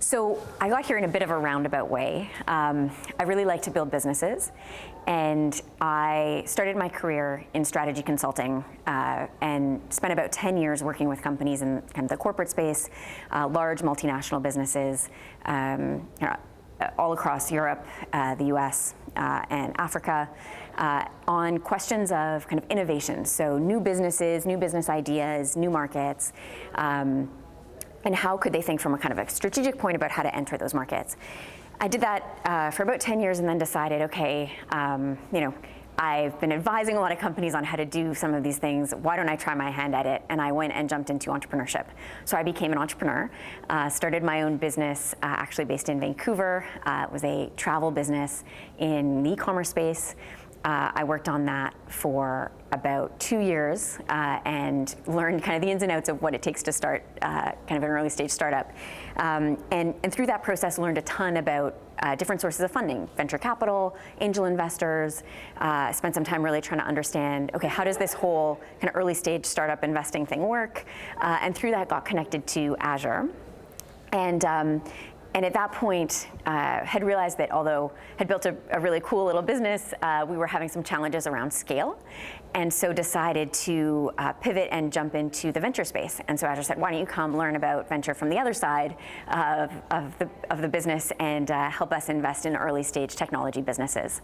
So I got here in a bit of a roundabout way. I really like to build businesses, and I started my career in strategy consulting and spent about 10 years working with companies in kind of the corporate space, large multinational businesses, all across Europe, the US, and Africa, on questions of kind of innovation. So new businesses, new business ideas, new markets, and how could they think from a kind of a strategic point about how to enter those markets. I did that for about 10 years and then decided, okay, I've been advising a lot of companies on how to do some of these things. Why don't I try my hand at it? And I went and jumped into entrepreneurship. So I became an entrepreneur, started my own business, actually based in Vancouver. It was a travel business in the e-commerce space. I worked on that for about 2 years and learned kind of the ins and outs of what it takes to start kind of an early stage startup. And through that process, learned a ton about different sources of funding, venture capital, angel investors, spent some time really trying to understand, okay, how does this whole kind of early stage startup investing thing work? And through that got connected to Azure. And at that point, had realized that although had built a really cool little business, we were having some challenges around scale. And so decided to pivot and jump into the venture space. And so Azure said, why don't you come learn about venture from the other side of the business and help us invest in early stage technology businesses.